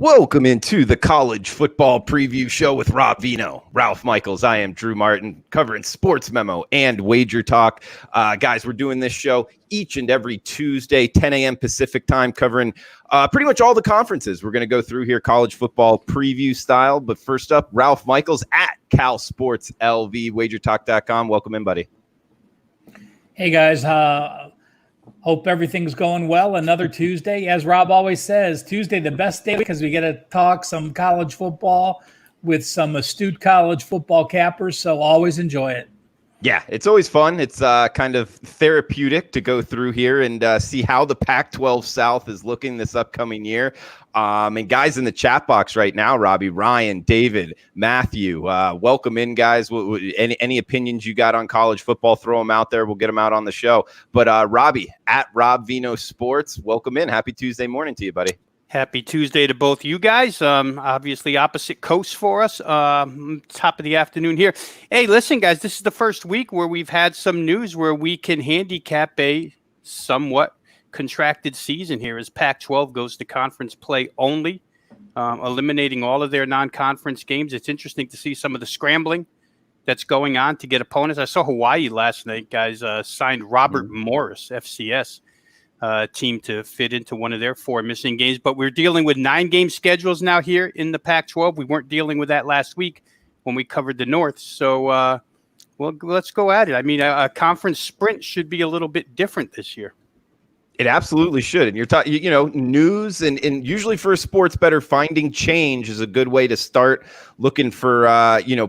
Welcome into the college football preview show with Rob Veno, Ralph Michaels. I am Drew Martin, covering Sports Memo and WagerTalk. Guys, we're doing this show each and every Tuesday, 10 a.m. Pacific time, covering pretty much all the conferences. We're going to go through here college football preview style. But first up, Ralph Michaels at Cal Sports LV, WagerTalk.com. Welcome in, buddy. Hey, guys. Hope everything's going well. Another Tuesday. As Rob always says, Tuesday, the best day because we get to talk some college football with some astute college football cappers. So always enjoy it. Yeah, it's always fun. It's kind of therapeutic to go through here and see how the Pac-12 South is looking this upcoming year. And guys in the chat box right now, Robbie, Ryan, David, Matthew, welcome in, guys. Any opinions you got on college football, throw them out there. We'll get them out on the show. But Robbie, at Rob Veno Sports, welcome in. Happy Tuesday morning to you, buddy. Happy Tuesday to both you guys. Obviously opposite coasts for us. Top of the afternoon here. Hey, listen, guys, this is the first week where we've had some news where we can handicap a somewhat contracted season here as Pac-12 goes to conference play only, eliminating all of their non-conference games. It's interesting to see some of the scrambling that's going on to get opponents. I saw Hawaii last night, guys, signed Robert Morris, FCS. Team to fit into one of their 4 missing games. But we're dealing with 9-game schedules now here in the Pac-12. We weren't dealing with that last week when we covered the North. So, well, let's go at it. I mean, a conference sprint should be a little bit different this year. It absolutely should. And you're talking, news and usually for a sports bettor, finding change is a good way to start looking for,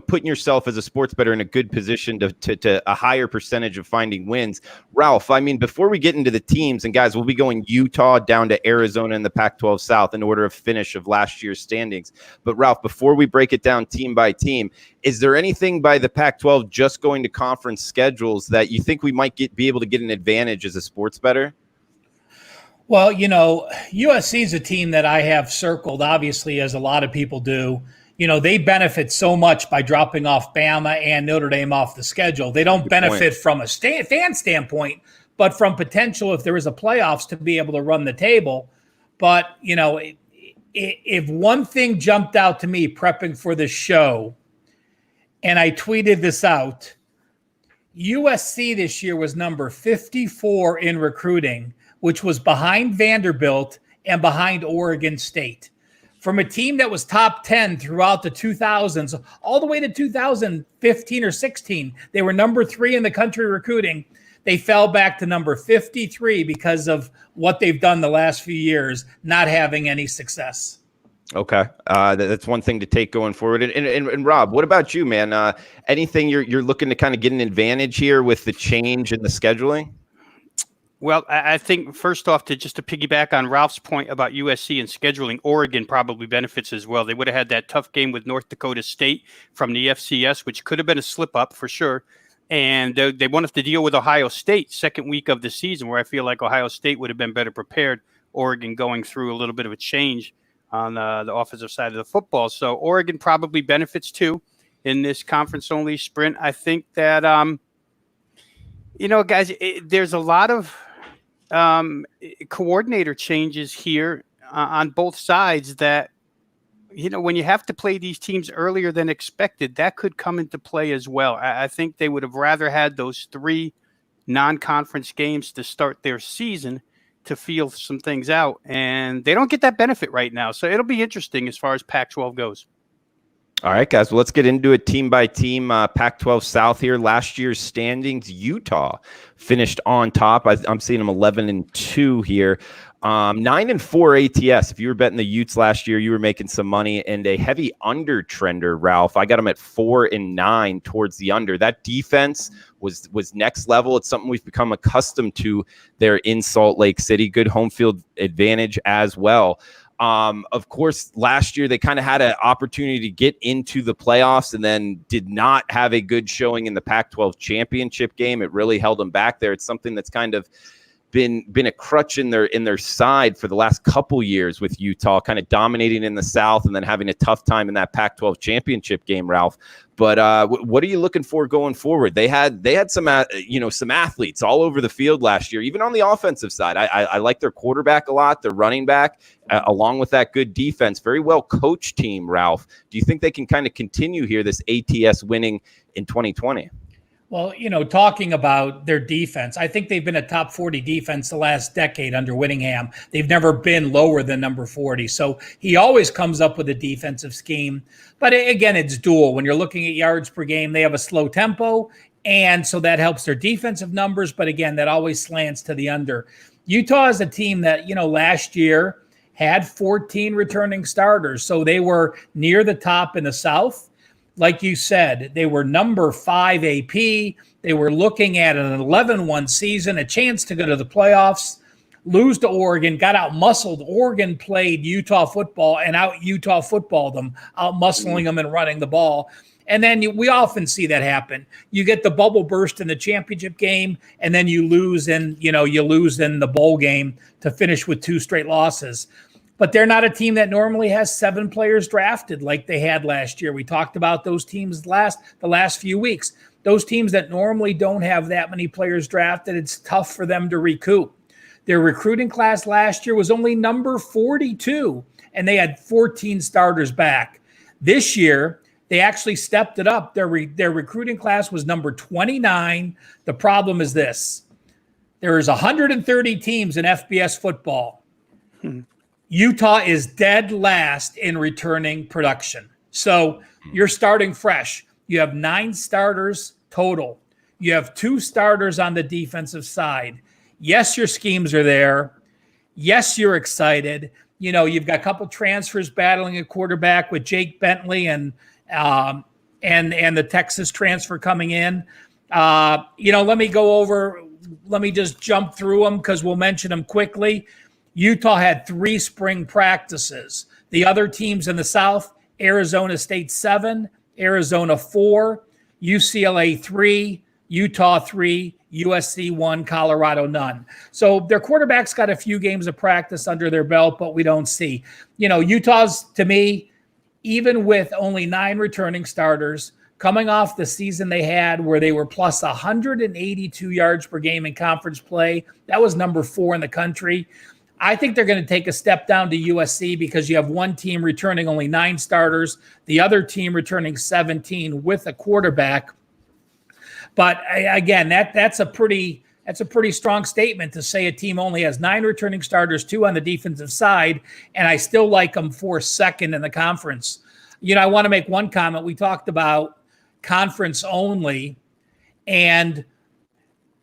putting yourself as a sports bettor in a good position to a higher percentage of finding wins. Ralph, I mean, before we get into the teams, and guys, we'll be going Utah down to Arizona in the Pac-12 South in order of finish of last year's standings. But Ralph, before we break it down team by team, is there anything by the Pac-12 just going to conference schedules that you think we might be able to get an advantage as a sports bettor? Well, USC is a team that I have circled, obviously, as a lot of people do. They benefit so much by dropping off Bama and Notre Dame off the schedule. They don't benefit from a fan standpoint, but from potential, if there is a playoffs, to be able to run the table. But, if one thing jumped out to me prepping for this show, and I tweeted this out, USC this year was number 54 in recruiting, which was behind Vanderbilt and behind Oregon State. From a team that was top 10 throughout the 2000s, all the way to 2015 or 16, they were number 3 in the country recruiting. They fell back to number 53 because of what they've done the last few years, not having any success. Okay. That's one thing to take going forward. And Rob, what about you, man? Anything you're looking to kind of get an advantage here with the change in the scheduling? Well, I think first off, to piggyback on Ralph's point about USC and scheduling, Oregon probably benefits as well. They would have had that tough game with North Dakota State from the FCS, which could have been a slip up for sure. And they won't have to deal with Ohio State second week of the season, where I feel like Ohio State would have been better prepared. Oregon going through a little bit of a change on the offensive side of the football. So Oregon probably benefits too in this conference only sprint. I think that, guys, there's a lot of coordinator changes here on both sides that, when you have to play these teams earlier than expected, that could come into play as well. I think they would have rather had those 3 non-conference games to start their season to feel some things out, and they don't get that benefit right now. So it'll be interesting as far as Pac-12 goes. All right, guys, well, let's get into it team by team. Pac-12 South here. Last year's standings, Utah finished on top. I'm seeing them 11-2 here. 9-4 ATS. If you were betting the Utes last year, you were making some money, and a heavy under trender, Ralph. I got them at 4-9 towards the under. That defense was next level. It's something we've become accustomed to there in Salt Lake City. Good home field advantage as well. Of course, last year they kind of had an opportunity to get into the playoffs and then did not have a good showing in the Pac-12 championship game. It really held them back there. It's something that's kind of been a crutch in their side for the last couple years with Utah, kind of dominating in the South and then having a tough time in that Pac-12 championship game, Ralph. But what are you looking for going forward? They had some athletes all over the field last year, even on the offensive side. I like their quarterback a lot, their running back, along with that good defense. Very well coached team, Ralph. Do you think they can kind of continue here, this ATS winning in 2020? Well, talking about their defense, I think they've been a top 40 defense the last decade under Whittingham. They've never been lower than number 40. So he always comes up with a defensive scheme. But again, it's dual. When you're looking at yards per game, they have a slow tempo. And so that helps their defensive numbers. But again, that always slants to the under. Utah is a team that, last year had 14 returning starters. So they were near the top in the South. Like you said, they were number 5 AP. They were looking at an 11-1 season, a chance to go to the playoffs, lose to Oregon, got out-muscled. Oregon played Utah football and out-Utah footballed them, out-muscling them and running the ball. And then we often see that happen. You get the bubble burst in the championship game, and then you lose in the bowl game to finish with 2 straight losses. But they're not a team that normally has 7 players drafted like they had last year. We talked about those teams the last few weeks. Those teams that normally don't have that many players drafted, it's tough for them to recoup. Their recruiting class last year was only number 42, and they had 14 starters back. This year, they actually stepped it up. Their recruiting class was number 29. The problem is this. There is 130 teams in FBS football. Utah is dead last in returning production. So you're starting fresh. You have 9 starters total. You have 2 starters on the defensive side. Yes, your schemes are there. Yes, you're excited. You've got a couple transfers battling a quarterback with Jake Bentley and the Texas transfer coming in. Let me just jump through them because we'll mention them quickly. Utah had 3 spring practices. The other teams in the South, Arizona State 7, Arizona 4, UCLA 3, Utah 3, USC 1, Colorado none. So their quarterback's got a few games of practice under their belt, but we don't see. Utah's, to me, even with only 9 returning starters, coming off the season they had where they were plus 182 yards per game in conference play, that was number 4 in the country. I think they're going to take a step down to USC because you have one team returning only 9 starters, the other team returning 17 with a quarterback. But again, that's a pretty strong statement to say a team only has 9 returning starters, 2 on the defensive side, and I still like them for second in the conference. I want to make one comment. We talked about conference only, and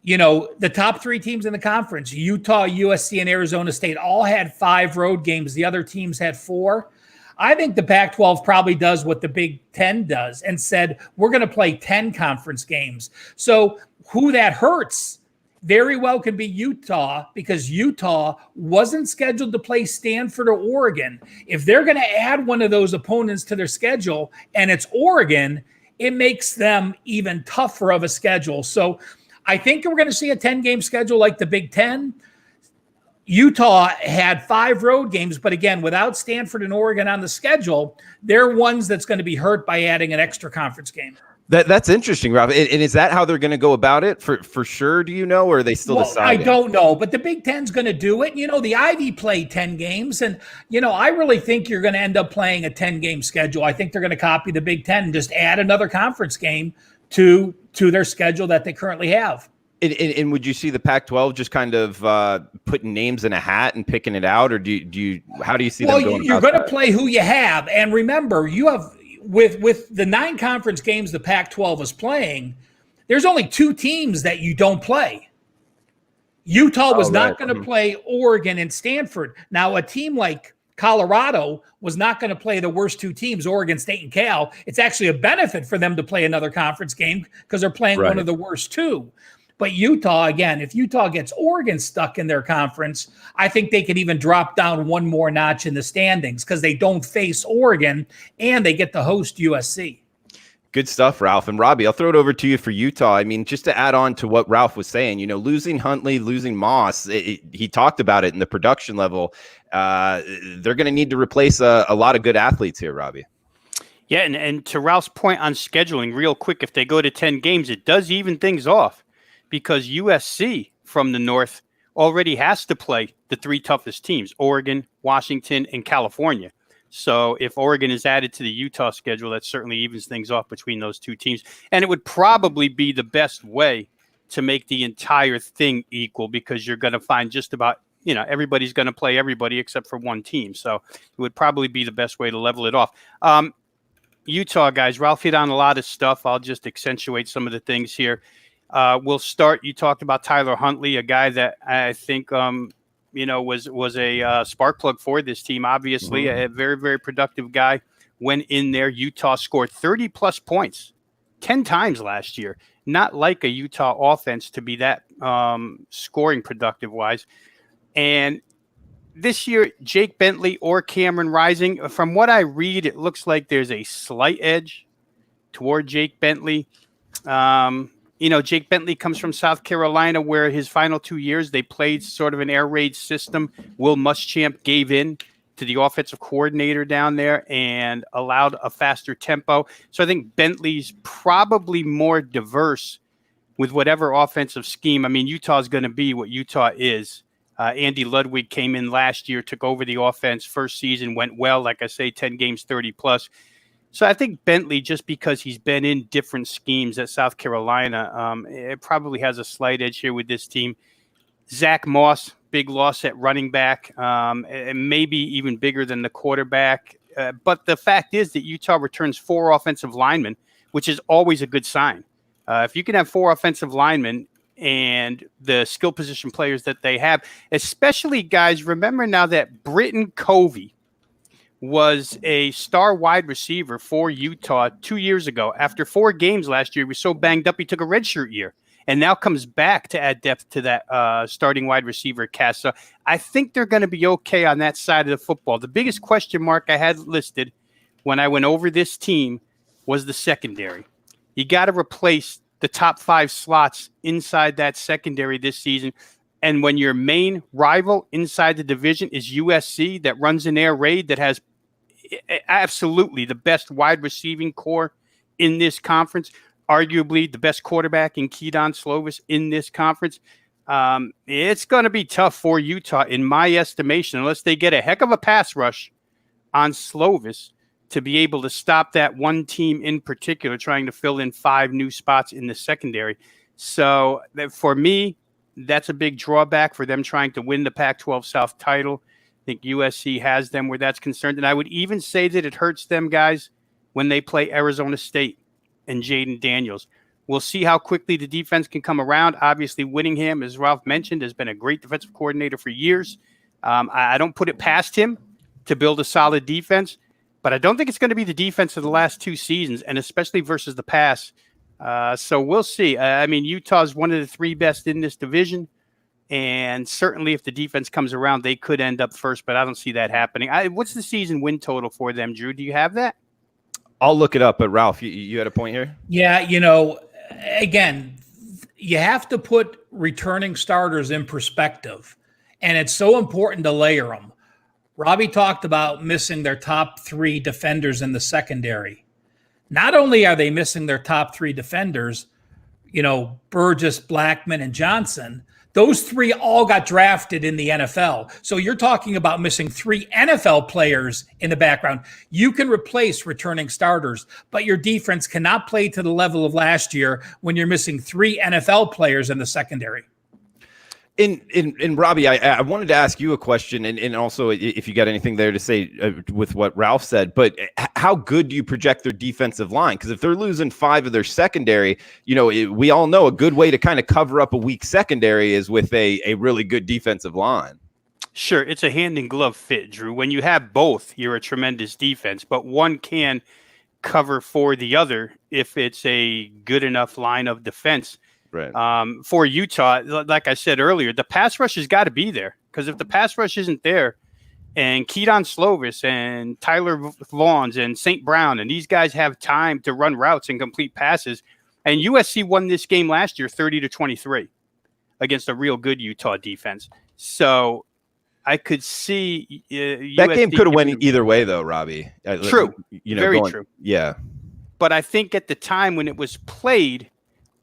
the top 3 teams in the conference, Utah, USC, and Arizona State, all had 5 road games. The other teams had 4. I think the Pac-12 probably does what the Big Ten does and said, we're going to play 10 conference games. So who that hurts very well could be Utah, because Utah wasn't scheduled to play Stanford or Oregon. If they're going to add one of those opponents to their schedule and it's Oregon, it makes them even tougher of a schedule. So I think we're going to see a 10-game schedule like the Big Ten. Utah had 5 road games, but again, without Stanford and Oregon on the schedule, they're ones that's going to be hurt by adding an extra conference game. That's interesting, Rob. And is that how they're going to go about it for sure? Do you know, or are they still deciding? I don't know, but the Big Ten's going to do it. The Ivy played 10 games, and, I really think you're going to end up playing a 10-game schedule. I think they're going to copy the Big Ten and just add another conference game to their schedule that they currently have. And would you see the Pac-12 just kind of putting names in a hat and picking it out, or do you how do you see them going? Well, you're going to play who you have, and remember, you have with the 9 conference games the Pac-12 is playing. There's only 2 teams that you don't play. Utah was not going to play Oregon and Stanford. Now, a team like Colorado was not going to play the worst 2 teams, Oregon State and Cal. It's actually a benefit for them to play another conference game because they're playing one of the worst 2. But Utah, again, if Utah gets Oregon stuck in their conference, I think they could even drop down one more notch in the standings because they don't face Oregon and they get to host USC. Good stuff, Ralph. And Robbie, I'll throw it over to you for Utah. I mean, just to add on to what Ralph was saying, losing Huntley, losing Moss, he talked about it in the production level. They're going to need to replace a lot of good athletes here, Robbie. Yeah, and to Ralph's point on scheduling, real quick, if they go to 10 games, it does even things off because USC from the north already has to play the 3 toughest teams, Oregon, Washington, and California. So if Oregon is added to the Utah schedule, that certainly evens things off between those 2 teams. And it would probably be the best way to make the entire thing equal because you're going to find just about, everybody's going to play everybody except for one team. So it would probably be the best way to level it off. Utah, guys, Ralph hit on a lot of stuff. I'll just accentuate some of the things here. We'll start. You talked about Tyler Huntley, a guy that I think was a spark plug for this team. Obviously, a very, very productive guy. Went in there. Utah scored 30-plus points 10 times last year. Not like a Utah offense to be that scoring productive-wise. And this year, Jake Bentley or Cameron Rising, from what I read, it looks like there's a slight edge toward Jake Bentley. Jake Bentley comes from South Carolina, where his final 2 years, they played sort of an air raid system. Will Muschamp gave in to the offensive coordinator down there and allowed a faster tempo. So I think Bentley's probably more diverse with whatever offensive scheme. I mean, Utah's going to be what Utah is. Andy Ludwig came in last year, took over the offense, first season, went well, like I say, 10 games, 30-plus. So I think Bentley, just because he's been in different schemes at South Carolina, it probably has a slight edge here with this team. Zach Moss, big loss at running back, and maybe even bigger than the quarterback. But the fact is that Utah returns 4 offensive linemen, which is always a good sign. If you can have 4 offensive linemen and the skill position players that they have, especially guys, remember now that Britton Covey was a star wide receiver for Utah 2 years ago. After 4 games last year, he was so banged up, he took a redshirt year and now comes back to add depth to that starting wide receiver cast. So I think they're going to be okay on that side of the football. The biggest question mark I had listed when I went over this team was the secondary. You got to replace the top 5 slots inside that secondary this season. And when your main rival inside the division is USC that runs an air raid that has absolutely the best wide receiving core in this conference, arguably the best quarterback in Keaton Slovis in this conference, it's going to be tough for Utah, in my estimation, unless they get a heck of a pass rush on Slovis to be able to stop that one team in particular trying to fill in 5 new spots in the secondary. So for me, that's a big drawback for them trying to win the Pac-12 South title. I think USC has them where that's concerned. And I would even say that it hurts them, guys, when they play Arizona State and Jaden Daniels. We'll see how quickly the defense can come around. Obviously, Whittingham, as Ralph mentioned, has been a great defensive coordinator for years. I don't put it past him to build a solid defense, but I don't think it's going to be the defense of the last 2 seasons, and especially versus the pass. So we'll see. I mean, Utah's one of the 3 best in this division, and certainly if the defense comes around, they could end up first, but I don't see that happening. What's the season win total for them, Drew? Do you have that? I'll look it up, but Ralph, you had a point here? Yeah, again, you have to put returning starters in perspective, and it's so important to layer them. Robbie talked about missing their top 3 defenders in the secondary. Not only are they missing their top 3 defenders, Burgess, Blackman, and Johnson, those 3 all got drafted in the NFL. So you're talking about missing 3 NFL players in the background. You can replace returning starters, but your defense cannot play to the level of last year when you're missing 3 NFL players in the secondary. In Robbie, I wanted to ask you a question, and also if you got anything there to say with what Ralph said, but how good do you project their defensive line? Because if they're losing 5 of their secondary, we all know a good way to kind of cover up a weak secondary is with a really good defensive line. Sure, it's a hand-in-glove fit, Drew. When you have both, you're a tremendous defense, but one can cover for the other if it's a good enough line of defense. Right. For Utah, like I said earlier, the pass rush has got to be there, because if the pass rush isn't there, and Keaton Slovis and Tyler Vaughns and St. Brown, and these guys have time to run routes and complete passes. And USC won this game last year 30-23 against a real good Utah defense. So I could see that USC game could have went either way, though, Robbie. True. Very going, true. Yeah. But I think at the time when it was played,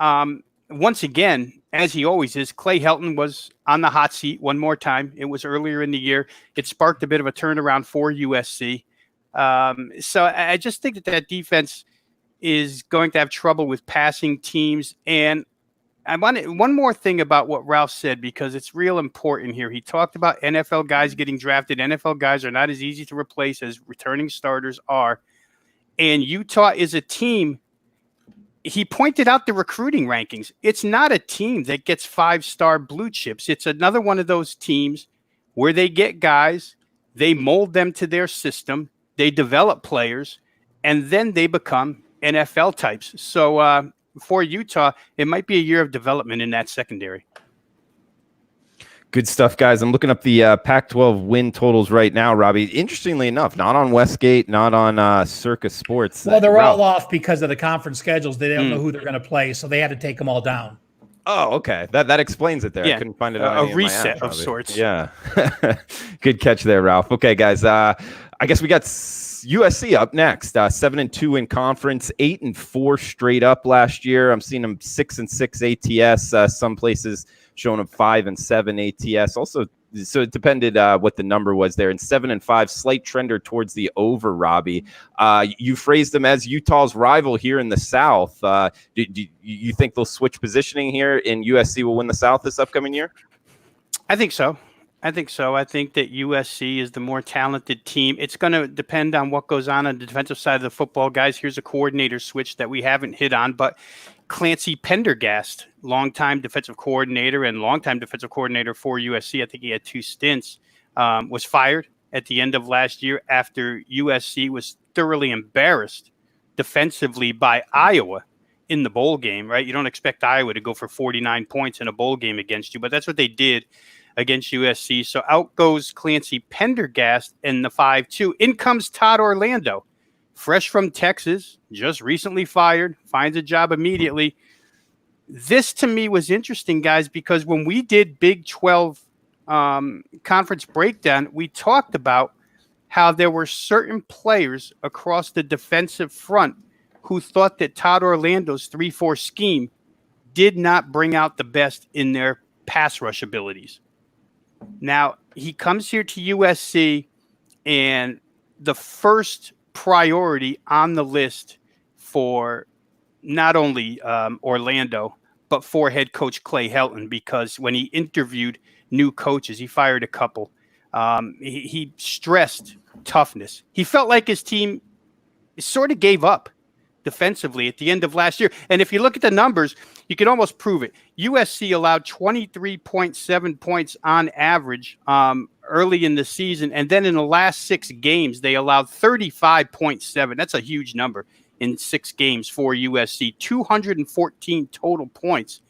once again, as he always is, Clay Helton was on the hot seat one more time. It was earlier in the year. It sparked a bit of a turnaround for USC. So I just think that defense is going to have trouble with passing teams. And I wanted one more thing about what Ralph said, because it's real important here. He talked about NFL guys getting drafted. NFL guys are not as easy to replace as returning starters are. And Utah is a team. He pointed out the recruiting rankings. It's not a team that gets 5-star blue chips. It's another one of those teams where they get guys, they mold them to their system, they develop players, and then they become NFL types. So for Utah, it might be a year of development in that secondary. Good stuff, guys. I'm looking up the Pac-12 win totals right now, Robbie. Interestingly enough, not on Westgate, not on Circus Sports. Well, they're all off because of the conference schedules. They don't know who they're going to play, so they had to take them all down. Oh, okay. That explains it there. Yeah. I couldn't find it on a reset of sorts. Yeah. Good catch there, Ralph. Okay, guys. I guess we got USC up next. 7-2 in conference, 8-4 straight up last year. I'm seeing them 6-6 ATS. Some places showing them 5-7 ATS. Also, so it depended what the number was there. And 7-5, slight trender towards the over, Robbie. You phrased them as Utah's rival here in the South. Do you think they'll switch positioning here and USC will win the South this upcoming year? I think so. I think that USC is the more talented team. It's going to depend on what goes on the defensive side of the football. Guys, here's a coordinator switch that we haven't hit on, but Clancy Pendergast, longtime defensive coordinator and longtime defensive coordinator for USC, I think he had 2 stints, was fired at the end of last year after USC was thoroughly embarrassed defensively by Iowa in the bowl game, right? You don't expect Iowa to go for 49 points in a bowl game against you, but that's what they did against USC. So out goes Clancy Pendergast in the 5-2. In comes Todd Orlando, fresh from Texas, just recently fired, finds a job immediately. This to me was interesting, guys, because when we did Big 12 conference breakdown, we talked about how there were certain players across the defensive front who thought that Todd Orlando's 3-4 scheme did not bring out the best in their pass rush abilities. Now, he comes here to USC, and the first priority on the list for not only Orlando, but for head coach Clay Helton, because when he interviewed new coaches, he fired a couple. He stressed toughness. He felt like his team sort of gave up defensively at the end of last year. And if you look at the numbers, you can almost prove it. USC allowed 23.7 points on average early in the season. And then in the last 6 games, they allowed 35.7. That's a huge number in 6 games for USC, 214 total points.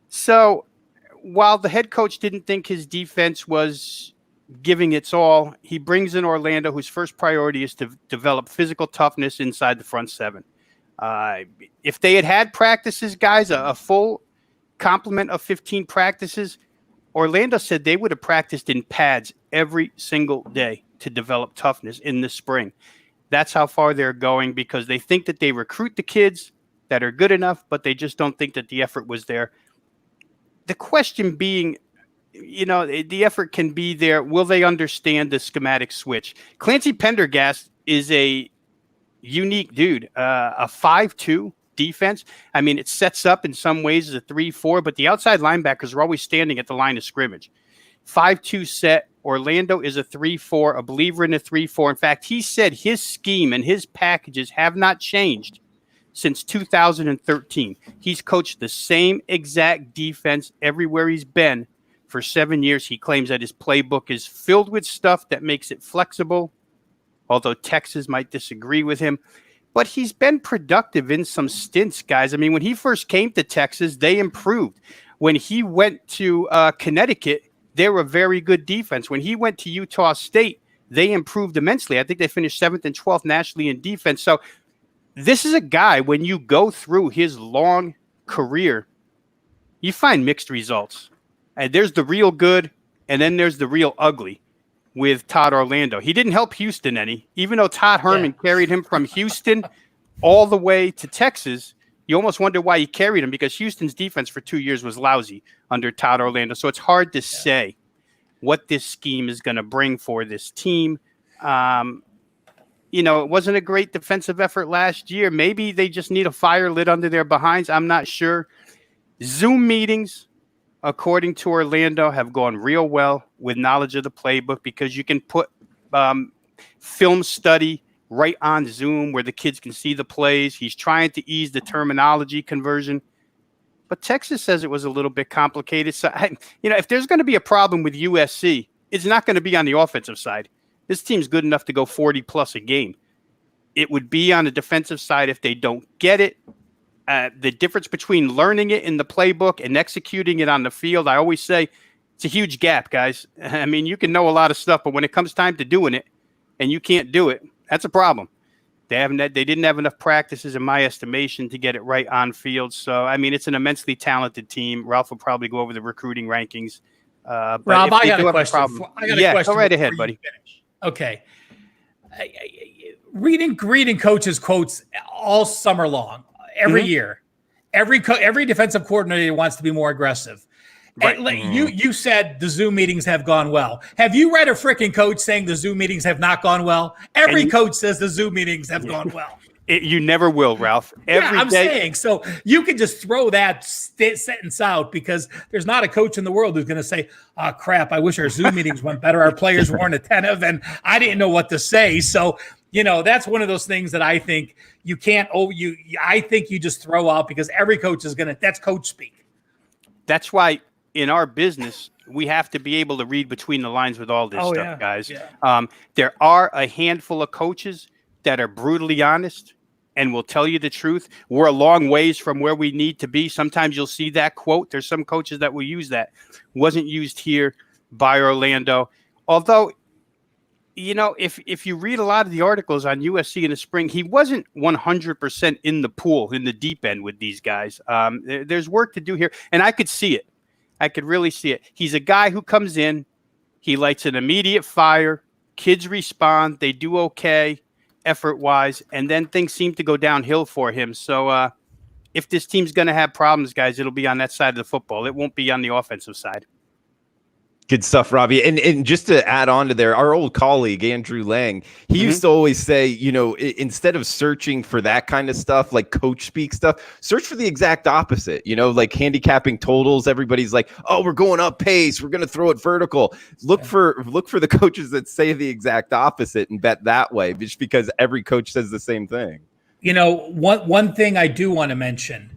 So while the head coach didn't think his defense was giving its all, he brings in Orlando, whose first priority is to develop physical toughness inside the front 7. If they had practices, guys, a full complement of 15 practices, Orlando said they would have practiced in pads every single day to develop toughness in the spring. That's how far they're going, because they think that they recruit the kids that are good enough, but they just don't think that the effort was there. The question being, the effort can be there. Will they understand the schematic switch? Clancy Pendergast is a unique dude, a 5-2 defense. I mean, it sets up in some ways as a 3-4, but the outside linebackers are always standing at the line of scrimmage. 5-2 set. Orlando is a 3-4, a believer in a 3-4. In fact, he said his scheme and his packages have not changed since 2013. He's coached the same exact defense everywhere he's been for 7 years. He claims that his playbook is filled with stuff that makes it flexible, although Texas might disagree with him. But he's been productive in some stints, guys. I mean, when he first came to Texas, they improved. When he went to Connecticut, they were a very good defense. When he went to Utah State, they improved immensely. I think they finished 7th and 12th nationally in defense. So this is a guy, when you go through his long career, you find mixed results. And there's the real good, and then there's the real ugly with Todd Orlando. He didn't help Houston any. Even though Todd Herman carried him from Houston all the way to Texas, you almost wonder why he carried him, because Houston's defense for 2 years was lousy under Todd Orlando. So it's hard to say what this scheme is going to bring for this team. It wasn't a great defensive effort last year. Maybe they just need a fire lit under their behinds. I'm not sure. Zoom meetings, according to Orlando, have gone real well with knowledge of the playbook, because you can put film study right on Zoom where the kids can see the plays. He's trying to ease the terminology conversion. But Texas says it was a little bit complicated. So, if there's going to be a problem with USC, it's not going to be on the offensive side. This team's good enough to go 40-plus a game. It would be on the defensive side if they don't get it. The difference between learning it in the playbook and executing it on the field, I always say it's a huge gap, guys. I mean, you can know a lot of stuff, but when it comes time to doing it and you can't do it, that's a problem. They didn't have enough practices, in my estimation, to get it right on field. So, I mean, it's an immensely talented team. Ralph will probably go over the recruiting rankings. Rob, I got a question. Go right ahead, buddy. Okay. Reading coaches' quotes all summer long, every year, every defensive coordinator wants to be more aggressive. Right. You said the Zoom meetings have gone well. Have you read a freaking coach saying the Zoom meetings have not gone well? Every coach says the Zoom meetings have gone well. You never will, Ralph. I'm saying. So you can just throw that sentence out, because there's not a coach in the world who's going to say, oh, crap, I wish our Zoom meetings went better. Our players weren't attentive and I didn't know what to say. So, that's one of those things that I think you can't, I think you just throw out, because every coach is that's coach speak. That's why in our business, we have to be able to read between the lines with all this stuff, guys. Yeah. There are a handful of coaches that are brutally honest and will tell you the truth. We're a long ways from where we need to be. Sometimes you'll see that quote. There's some coaches that will use that. Wasn't used here by Orlando. Although, if you read a lot of the articles on USC in the spring, he wasn't 100% in the pool, in the deep end with these guys. There's work to do here, and I could see it. I could really see it. He's a guy who comes in, he lights an immediate fire, kids respond, they do okay effort-wise, and then things seem to go downhill for him. So if this team's going to have problems, guys, it'll be on that side of the football. It won't be on the offensive side. Good stuff, Robbie. And just to add on to there, our old colleague, Andrew Lang, he used to always say, instead of searching for that kind of stuff, like coach speak stuff, search for the exact opposite, like handicapping totals. Everybody's like, oh, we're going up pace. We're going to throw it vertical. Look for the coaches that say the exact opposite and bet that way, just because every coach says the same thing. One thing I do want to mention,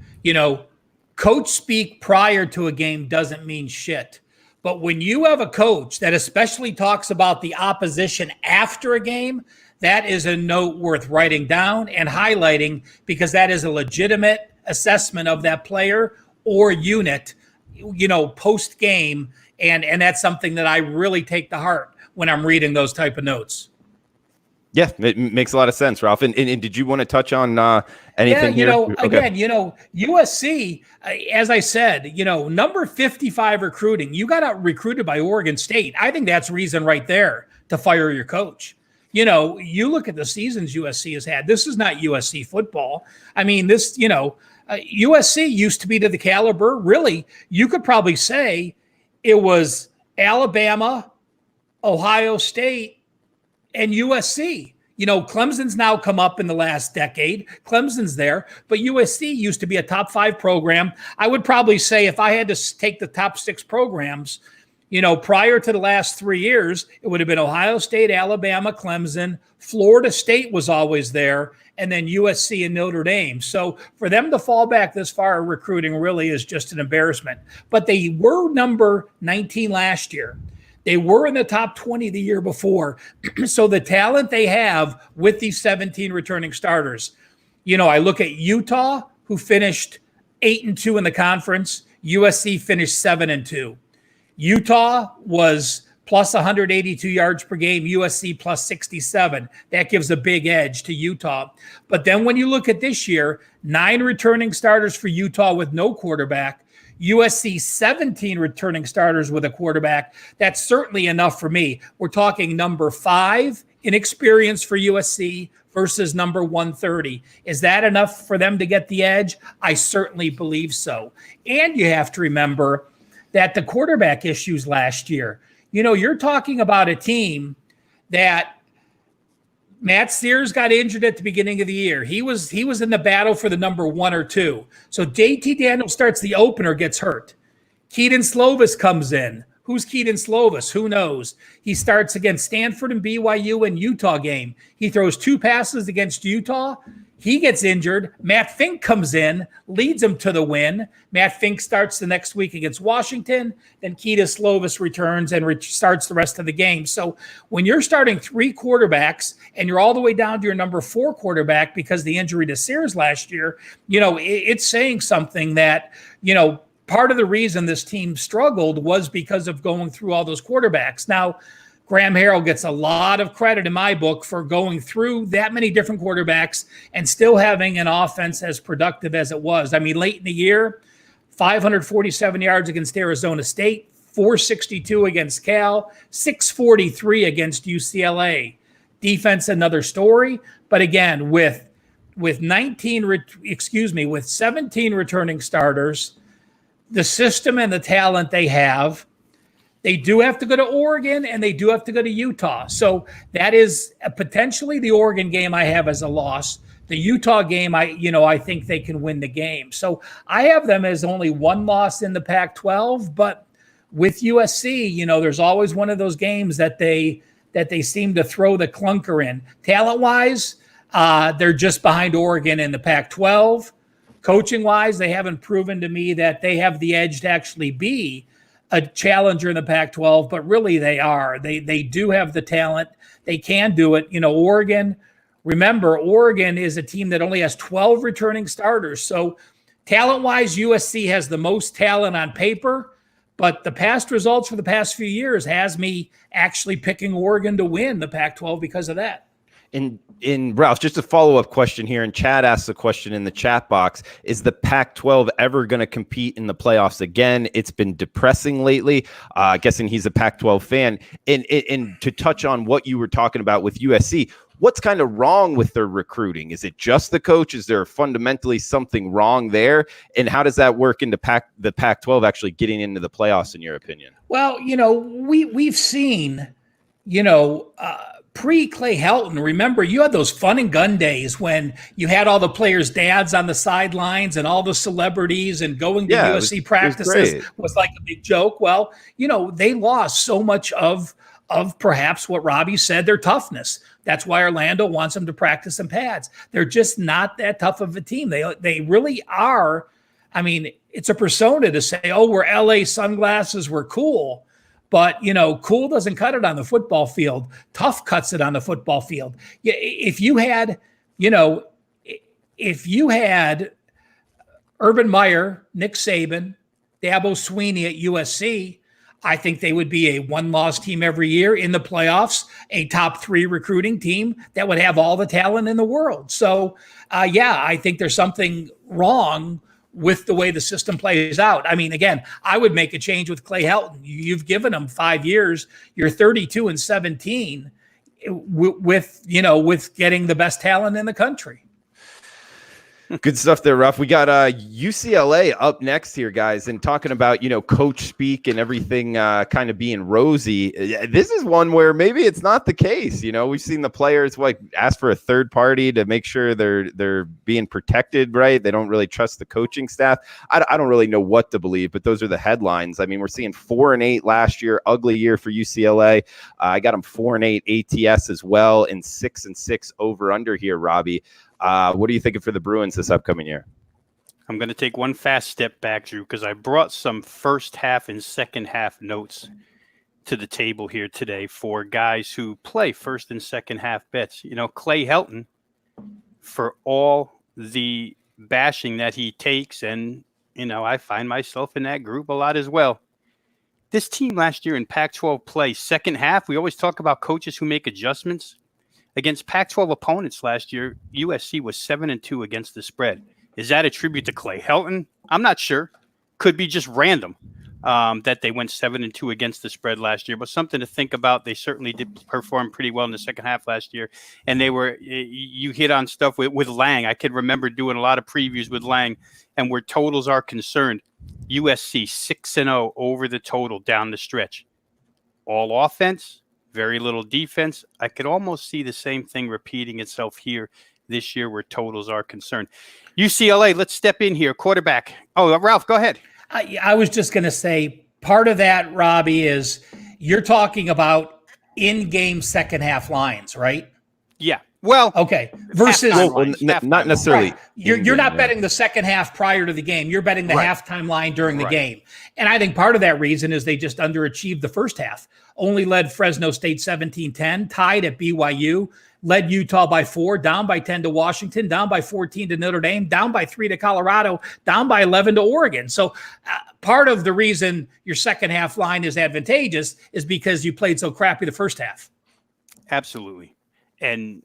coach speak prior to a game doesn't mean shit. But when you have a coach that especially talks about the opposition after a game, that is a note worth writing down and highlighting, because that is a legitimate assessment of that player or unit, post game. And that's something that I really take to heart when I'm reading those type of notes. Yeah, it makes a lot of sense, Ralph. And did you want to touch on anything here? Again, USC, as I said, number 55 recruiting, you got out recruited by Oregon State. I think that's reason right there to fire your coach. You look at the seasons USC has had. This is not USC football. I mean, USC used to be to the caliber. Really, you could probably say it was Alabama, Ohio State, and USC. Clemson's now come up in the last decade. Clemson's there, but USC used to be a top 5 program. I would probably say, if I had to take the top 6 programs, prior to the last 3 years, it would have been Ohio State, Alabama, Clemson, Florida State was always there, and then USC and Notre Dame. So for them to fall back this far in recruiting really is just an embarrassment. But they were number 19 last year. They were in the top 20 the year before. So the talent they have with these 17 returning starters, I look at Utah, who finished 8-2 in the conference. USC finished 7-2. Utah was plus 182 yards per game, USC plus 67. That gives a big edge to Utah. But then when you look at this year, 9 returning starters for Utah with no quarterback, USC 17 returning starters with a quarterback. That's certainly enough for me. We're talking number 5 in experience for USC versus number 130. Is that enough for them to get the edge? I certainly believe so. And you have to remember that the quarterback issues last year, you're talking about a team that Matt Sears got injured at the beginning of the year. He was in the battle for the number 1 or 2. So JT Daniels starts the opener, gets hurt. Keaton Slovis comes in. Who's Keaton Slovis? Who knows? He starts against Stanford and BYU and Utah game. He throws 2 passes against Utah. He gets injured. Matt Fink comes in, leads him to the win. Matt Fink starts the next week against Washington. Then Keaton Slovis returns and starts the rest of the game. So when you're starting 3 quarterbacks and you're all the way down to your number 4 quarterback because of the injury to Sears last year, it's saying something that, part of the reason this team struggled was because of going through all those quarterbacks. Now, Graham Harrell gets a lot of credit in my book for going through that many different quarterbacks and still having an offense as productive as it was. I mean, late in the year, 547 yards against Arizona State, 462 against Cal, 643 against UCLA. Defense, another story. But again, with 17 returning starters, the system and the talent they have, they do have to go to Oregon and they do have to go to Utah. So that is potentially the Oregon game I have as a loss. The Utah game, I think they can win the game. So I have them as only 1 loss in the Pac-12, but with USC, there's always one of those games that they seem to throw the clunker in. Talent-wise, they're just behind Oregon in the Pac-12. Coaching-wise, they haven't proven to me that they have the edge to actually be a challenger in the Pac-12, but really they are. They do have the talent. They can do it. Oregon, remember, Oregon is a team that only has 12 returning starters. So talent-wise, USC has the most talent on paper, but the past results for the past few years has me actually picking Oregon to win the Pac-12 because of that. In Ralph, just a follow-up question here, and Chad asked a question in the chat box. Is the Pac-12 ever going to compete in the playoffs again? It's been depressing lately. Guessing he's a Pac-12 fan. And to touch on what you were talking about with USC, what's kind of wrong with their recruiting? Is it just the coach? Is there fundamentally something wrong there? And how does that work into the Pac-12 actually getting into the playoffs, in your opinion? Well, we've seen, pre-Clay Helton, remember, you had those fun and gun days when you had all the players' dads on the sidelines and all the celebrities, and going to USC practices was like a big joke. Well, they lost so much of perhaps what Robbie said, their toughness. That's why Orlando wants them to practice in pads. They're just not that tough of a team. They really are. I mean, it's a persona to say, oh, we're LA sunglasses, we're cool. But, cool doesn't cut it on the football field. Tough cuts it on the football field. If you had Urban Meyer, Nick Saban, Dabo Swinney at USC, I think they would be a 1-loss team every year in the playoffs, a top 3 recruiting team that would have all the talent in the world. So, I think there's something wrong with the way the system plays out. I mean, again, I would make a change with Clay Helton. You've given him 5 years. You're 32-17 with getting the best talent in the country. Good stuff there, Ruff. We got UCLA up next here, guys, and talking about, coach speak and everything kind of being rosy. This is one where maybe it's not the case. We've seen the players ask for a third party to make sure they're being protected, right? They don't really trust the coaching staff. I don't really know what to believe, but those are the headlines. I mean, we're seeing 4-8 last year, ugly year for UCLA. I got them 4-8 ATS as well, and 6-6 over under here, Robbie. What are you thinking for the Bruins this upcoming year? I'm going to take one fast step back, Drew, because I brought some first half and second half notes to the table here today for guys who play first and second half bets. Clay Helton, for all the bashing that he takes, and, I find myself in that group a lot as well. This team last year in Pac-12 play, second half, we always talk about coaches who make adjustments. Against Pac-12 opponents last year, USC was 7-2 against the spread. Is that a tribute to Clay Helton? I'm not sure. Could be just random that they went 7-2 against the spread last year, but something to think about. They certainly did perform pretty well in the second half last year, and you hit on stuff with Lang. I can remember doing a lot of previews with Lang, and where totals are concerned, USC 6-0 over the total down the stretch. All offense, very little defense. I could almost see the same thing repeating itself here this year where totals are concerned. UCLA, let's step in here. Quarterback. Oh, Ralph, go ahead. I was just going to say part of that, Robbie, is you're talking about in-game second half lines, right? Yeah. Well, okay. Versus not necessarily. Right. You're not betting the second half prior to the game. You're betting the halftime line during the game. And I think part of that reason is they just underachieved the first half. Only led Fresno State 17-10, tied at BYU, led Utah by 4, down by 10 to Washington, down by 14 to Notre Dame, down by 3 to Colorado, down by 11 to Oregon. So part of the reason your second half line is advantageous is because you played so crappy the first half. Absolutely. And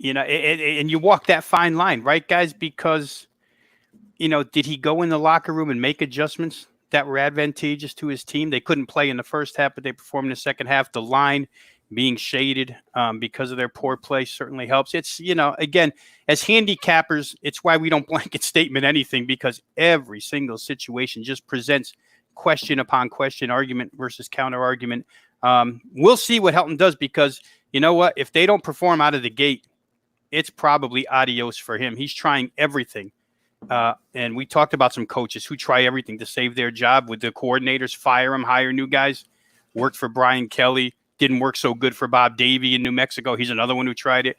and you walk that fine line, right, guys? Because, did he go in the locker room and make adjustments that were advantageous to his team? They couldn't play in the first half, but they performed in the second half. The line being shaded because of their poor play certainly helps. It's, again, as handicappers, it's why we don't blanket statement anything, because every single situation just presents question upon question, argument versus counter argument. We'll see what Helton does, because you know what? If they don't perform out of the gate, it's probably adios for him. He's trying everything. And we talked about some coaches who try everything to save their job with the coordinators, fire them, hire new guys. Worked for Brian Kelly. Didn't work so good for Bob Davie in New Mexico. He's another one who tried it.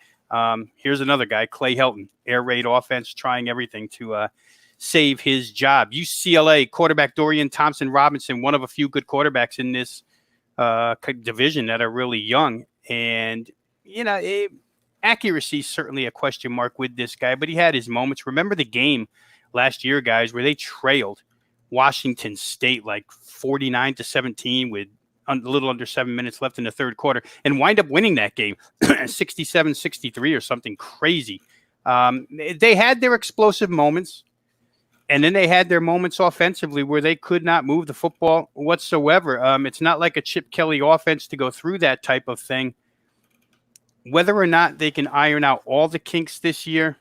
Here's another guy, Clay Helton, air raid offense, trying everything to save his job. UCLA quarterback Dorian Thompson-Robinson, one of a few good quarterbacks in this division that are really young. And, accuracy is certainly a question mark with this guy, but he had his moments. Remember the game last year, guys, where they trailed Washington State like 49-17 with a little under 7 minutes left in the third quarter and wind up winning that game 67-63 or something crazy. They had their explosive moments, and then they had their moments offensively where they could not move the football whatsoever. It's not like a Chip Kelly offense to go through that type of thing. Whether or not they can iron out all the kinks this year,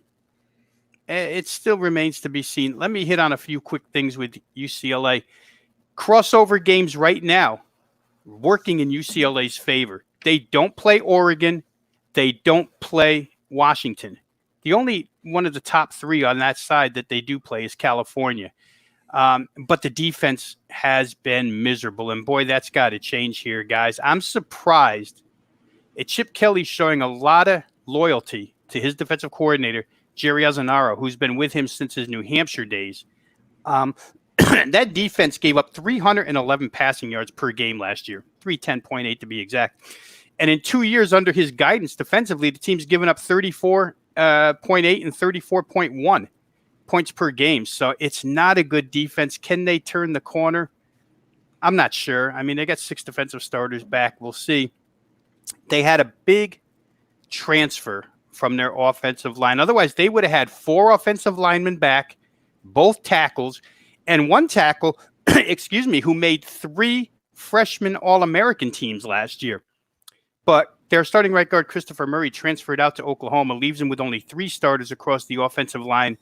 it still remains to be seen. Let me hit on a few quick things with UCLA. Crossover games right now, working in UCLA's favor. They don't play Oregon. They don't play Washington. The only one of the top three on that side that they do play is California. But the defense has been miserable. And boy, that's got to change here, guys. I'm surprised. Chip Kelly's showing a lot of loyalty to his defensive coordinator, Jerry Azzanaro, who's been with him since his New Hampshire days. That defense gave up 311 passing yards per game last year, 310.8 to be exact. And in 2 years under his guidance defensively, the team's given up 34.8 and 34.1 points per game. So it's not a good defense. Can they turn the corner? I'm not sure. I mean, they got 6 defensive starters back. We'll see. They had a big transfer from their offensive line. Otherwise, they would have had 4 offensive linemen back, both tackles, and one tackle, who made 3 freshman All-American teams last year. But their starting right guard, Christopher Murray, transferred out to Oklahoma, leaves him with only 3 starters across the offensive line.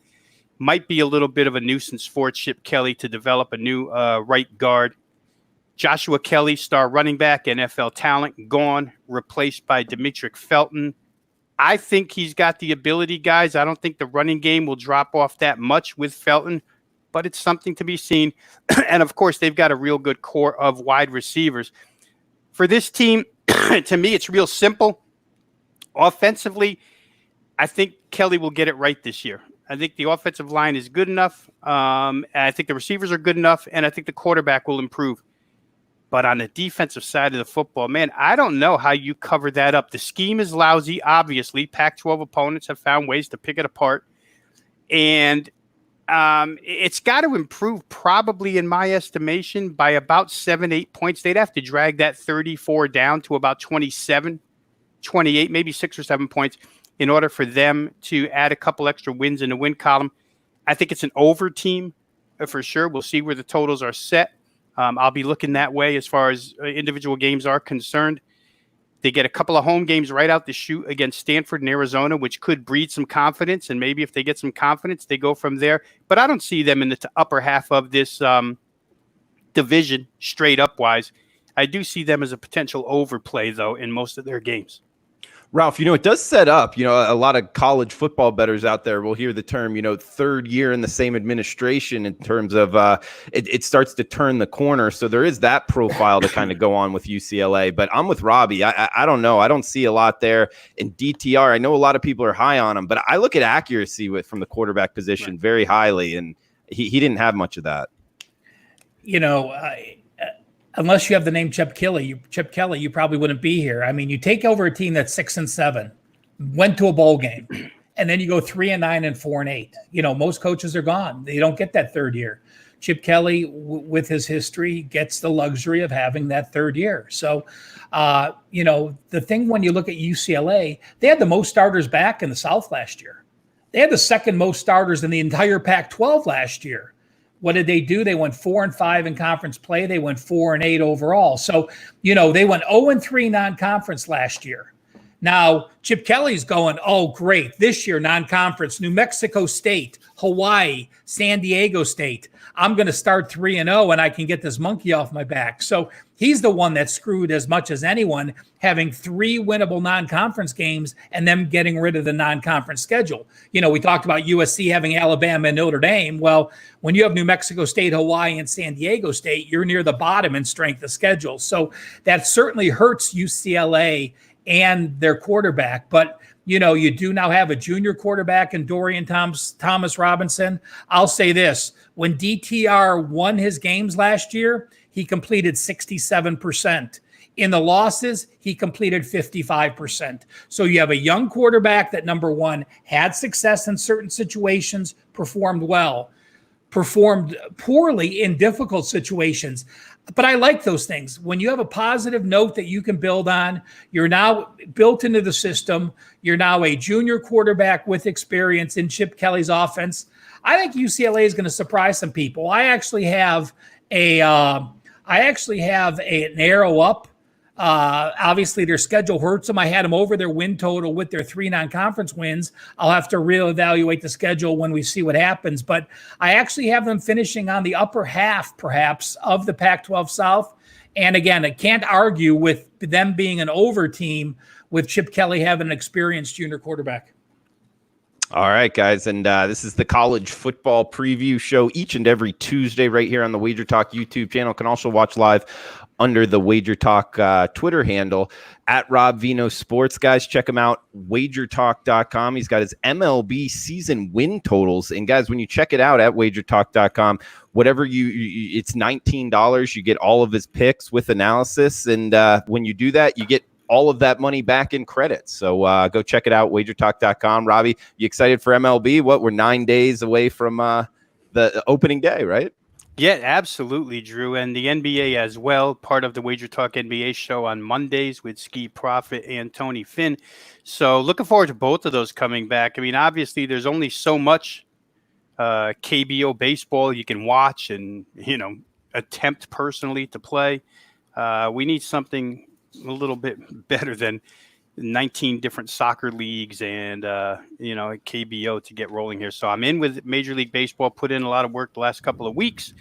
Might be a little bit of a nuisance for Chip Kelly to develop a new right guard. Joshua Kelly, star running back, NFL talent, gone, replaced by Demetric Felton. I think he's got the ability, guys. I don't think the running game will drop off that much with Felton, but it's something to be seen. And, of course, they've got a real good core of wide receivers. For this team, to me, it's real simple. Offensively, I think Kelly will get it right this year. I think the offensive line is good enough. I think the receivers are good enough, and I think the quarterback will improve. But on the defensive side of the football, man, I don't know how you cover that up. The scheme is lousy, obviously. Pac-12 opponents have found ways to pick it apart. And It's got to improve probably, in my estimation, by about 7-8 points. They'd have to drag that 34 down to about 27, 28, maybe 6 or 7 points in order for them to add a couple extra wins in the win column. I think it's an over team for sure. We'll see where the totals are set. I'll be looking that way as far as individual games are concerned. They get a couple of home games right out the chute against Stanford and Arizona, which could breed some confidence. And maybe if they get some confidence, they go from there. But I don't see them in the upper half of this division straight up wise. I do see them as a potential overplay, though, in most of their games. Ralph, it does set up, a lot of college football bettors out there will hear the term, third year in the same administration in terms of it starts to turn the corner. So there is that profile to kind of go on with UCLA. But I'm with Robbie. I don't know. I don't see a lot there in DTR. I know a lot of people are high on him, but I look at accuracy from the quarterback position very highly, and he didn't have much of that. Unless you have the name Chip Kelly, you probably wouldn't be here. I mean, you take over a team that's 6-7, went to a bowl game, and then you go 3-9 and 4-8. Most coaches are gone. They don't get that third year. Chip Kelly, with his history, gets the luxury of having that third year. So, the thing when you look at UCLA, they had the most starters back in the South last year. They had the second most starters in the entire Pac-12 last year. What did they do? They went 4-5 in conference play. They went 4-8 overall. So, they went 0-3 non-conference last year. Now, Chip Kelly's going, oh, great. This year, non-conference, New Mexico State, Hawaii, San Diego State. I'm going to start 3-0 and I can get this monkey off my back. So he's the one that's screwed as much as anyone, having 3 winnable non-conference games and them getting rid of the non-conference schedule. We talked about USC having Alabama and Notre Dame. Well, when you have New Mexico State, Hawaii, and San Diego State, you're near the bottom in strength of schedule. So that certainly hurts UCLA and their quarterback. But, you do now have a junior quarterback in Dorian Thomas Robinson. I'll say this. When DTR won his games last year, he completed 67%. In the losses, he completed 55%. So you have a young quarterback that, number one, had success in certain situations, performed well, performed poorly in difficult situations. But I like those things. When you have a positive note that you can build on, you're now built into the system. You're now a junior quarterback with experience in Chip Kelly's offense. I think UCLA is going to surprise some people. I actually have an arrow up. Obviously, their schedule hurts them. I had them over their win total with their 3 non-conference wins. I'll have to reevaluate the schedule when we see what happens. But I actually have them finishing on the upper half, perhaps, of the Pac-12 South. And again, I can't argue with them being an over team with Chip Kelly having an experienced junior quarterback. All right, guys, and this is the college football preview show each and every Tuesday right here on the WagerTalk YouTube channel. Can also watch live under the WagerTalk Twitter handle at Rob Veno Sports. Guys, check him out, WagerTalk.com. He's got his MLB season win totals. And guys, when you check it out at WagerTalk.com, whatever it's $19. You get all of his picks with analysis. And when you do that, you get all of that money back in credits. So go check it out, WagerTalk.com. Robbie, you excited for MLB? We're 9 days away from the opening day, right? Yeah, absolutely, Drew. And the NBA as well, part of the Wager Talk NBA show on Mondays with Ski Profit and Tony Finn. So looking forward to both of those coming back. I mean, obviously, there's only so much KBO baseball you can watch and, attempt personally to play. We need something a little bit better than 19 different soccer leagues and, KBO to get rolling here. So I'm in with Major League Baseball, put in a lot of work the last couple of weeks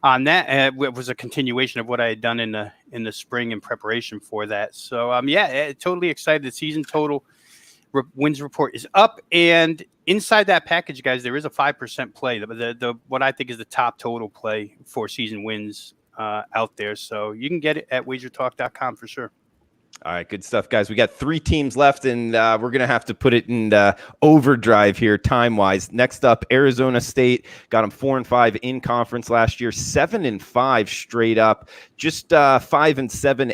on that. It was a continuation of what I had done in the spring in preparation for that. So, totally excited. The season total wins report is up. And inside that package, guys, there is a 5% play. The what I think is the top total play for season wins out there. So you can get it at WagerTalk.com for sure. All right, good stuff, guys. We got 3 teams left, and we're going to have to put it in overdrive here time-wise. Next up, Arizona State. Got them 4-5 in conference last year, 7-5 straight up, just 5-7